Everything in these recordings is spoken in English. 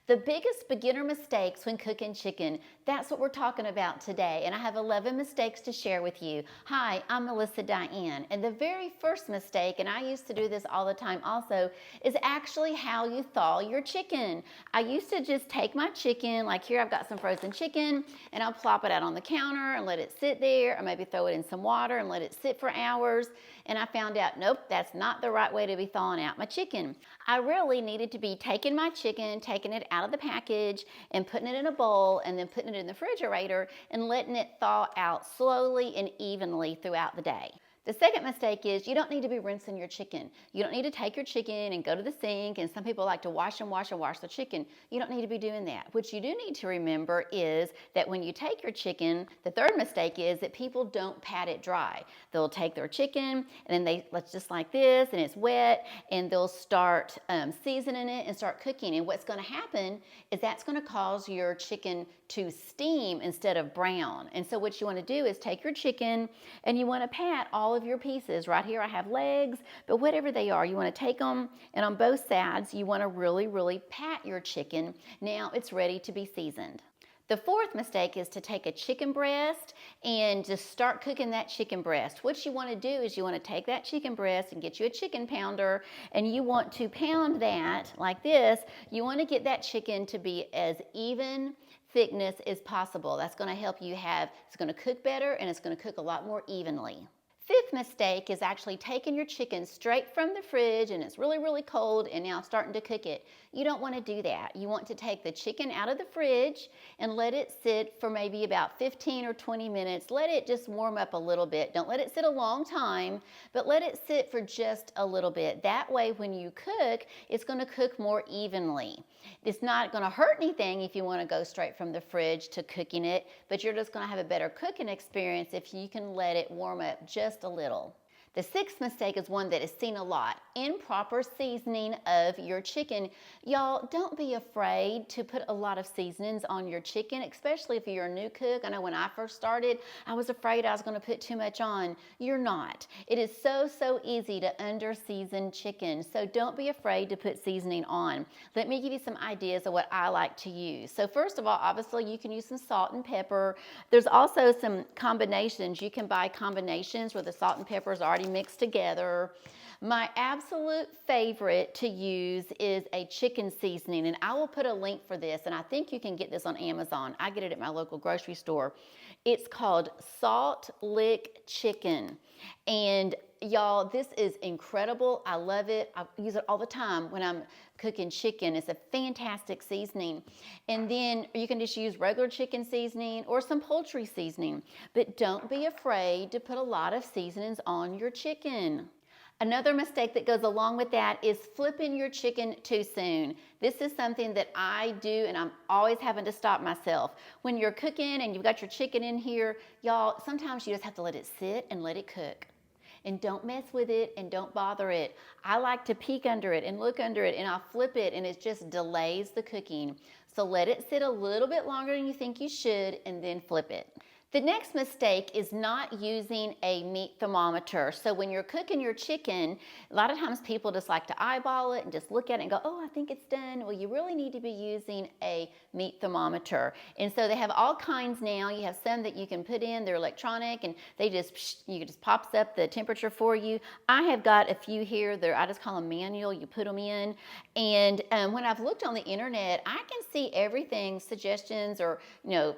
The biggest beginner mistakes when cooking chicken, that's what we're talking about today. And I have 11 mistakes to share with you. Hi, I'm Melissa Diane. And the very first mistake, and I used to do this all the time also, is actually how you thaw your chicken. I used to just take my chicken, like here I've got some frozen chicken, and I'll plop it out on the counter and let it sit there, or maybe throw it in some water and let it sit for hours. And I found out, nope, that's not the right way to be thawing out my chicken. I really needed to be taking my chicken, taking it out of the package and putting it in a bowl and then putting it in the refrigerator and letting it thaw out slowly and evenly throughout the day. The second mistake is you don't need to be rinsing your chicken. You don't need to take your chicken and go to the sink, and some people like to wash the chicken. You don't need to be doing that. What you do need to remember is that when you take your chicken, the third mistake is that people don't pat it dry. They'll take their chicken and then let's just like this, and it's wet, and they'll start seasoning it and start cooking. And what's going to happen is that's going to cause your chicken to steam instead of brown. And so what you want to do is take your chicken and you want to pat all of your pieces. Right here I have legs, but whatever they are, you want to take them, and on both sides you want to really pat your chicken. Now it's ready to be seasoned. The fourth mistake is to take a chicken breast and just start cooking that chicken breast. What you want to do is you want to take that chicken breast and get you a chicken pounder, and you want to pound that like this. You want to get that chicken to be as even thickness as possible. That's going to help you it's going to cook better, and it's going to cook a lot more evenly. Fifth mistake is actually taking your chicken straight from the fridge and it's really cold and now starting to cook it. You don't want to do that. You want to take the chicken out of the fridge and let it sit for maybe about 15 or 20 minutes. Let it just warm up a little bit. Don't let it sit a long time, but let it sit for just a little bit. That way when you cook, it's going to cook more evenly. It's not going to hurt anything if you want to go straight from the fridge to cooking it, but you're just going to have a better cooking experience if you can let it warm up just a little. The sixth mistake is one that is seen a lot: improper seasoning of your chicken. Y'all, don't be afraid to put a lot of seasonings on your chicken, especially if you're a new cook. I know when I first started, I was afraid I was going to put too much on. You're not. It is so easy to under-season chicken, so don't be afraid to put seasoning on. Let me give you some ideas of what I like to use. So first of all, obviously you can use some salt and pepper. There's also some combinations. You can buy combinations where the salt and pepper is already mixed together. My absolute favorite to use is a chicken seasoning, and I will put a link for this, and I think you can get this on Amazon. I get it at my local grocery store. It's called Salt Lick Chicken, and y'all, this is incredible. I love it. I use it all the time when I'm cooking chicken. It's a fantastic seasoning. And then you can just use regular chicken seasoning or some poultry seasoning, but don't be afraid to put a lot of seasonings on your chicken. Another mistake that goes along with that is flipping your chicken too soon. This is something that I do, and I'm always having to stop myself. When you're cooking and you've got your chicken in here, y'all, sometimes you just have to let it sit and let it cook. And don't mess with it and don't bother it. I like to peek under it and look under it, and I'll flip it, and it just delays the cooking. So let it sit a little bit longer than you think you should, and then flip it. The next mistake is not using a meat thermometer. So when you're cooking your chicken, a lot of times people just like to eyeball it and just look at it and go, oh, I think it's done. Well, you really need to be using a meat thermometer. And so they have all kinds now. You have some that you can put in, they're electronic, and you just pops up the temperature for you. I have got a few here. I just call them manual. You put them in. And when I've looked on the internet, I can see everything, suggestions or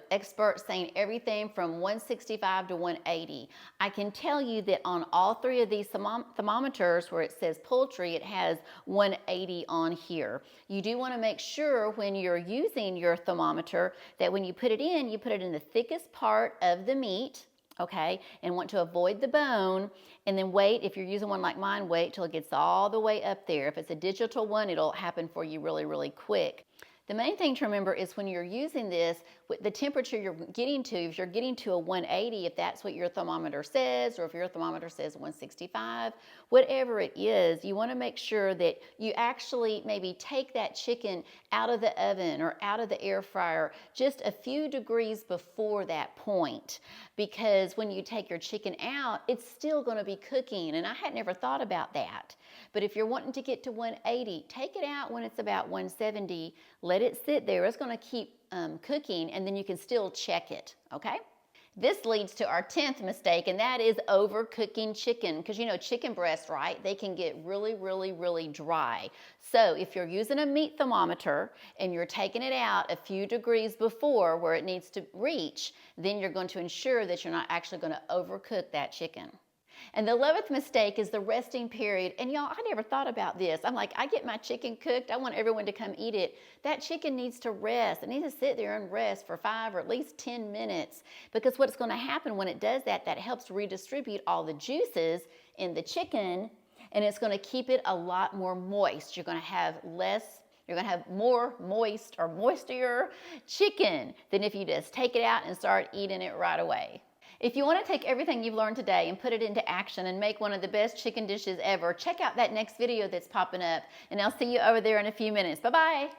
experts saying everything from 165 to 180. I can tell you that on all three of these thermometers where it says poultry, it has 180 on here. You do want to make sure when you're using your thermometer that when you put it in, you put it in the thickest part of the meat, okay, and want to avoid the bone, and then wait. If you're using one like mine, wait till it gets all the way up there. If it's a digital one, it'll happen for you really quick. The main thing to remember is when you're using this, with the temperature you're getting to, if you're getting to a 180, if that's what your thermometer says, or if your thermometer says 165, whatever it is, you want to make sure that you actually maybe take that chicken out of the oven or out of the air fryer just a few degrees before that point. Because when you take your chicken out, it's still going to be cooking, and I had never thought about that. But if you're wanting to get to 180, take it out when it's about 170, let let it sit there. It's going to keep cooking, and then you can still check it, okay? This leads to our 10th mistake, and that is overcooking chicken. Because you know, chicken breasts, right? They can get really, really, really dry. So if you're using a meat thermometer and you're taking it out a few degrees before where it needs to reach, then you're going to ensure that you're not actually going to overcook that chicken. And the 11th mistake is the resting period. And y'all, I never thought about this. I'm like, I get my chicken cooked. I want everyone to come eat it. That chicken needs to rest. It needs to sit there and rest for 5 or at least 10 minutes. Because what's going to happen when it does that, that helps redistribute all the juices in the chicken. And it's going to keep it a lot more moist. You're going to have more moist or moistier chicken than if you just take it out and start eating it right away. If you want to take everything you've learned today and put it into action and make one of the best chicken dishes ever, check out that next video that's popping up, and I'll see you over there in a few minutes. Bye-bye.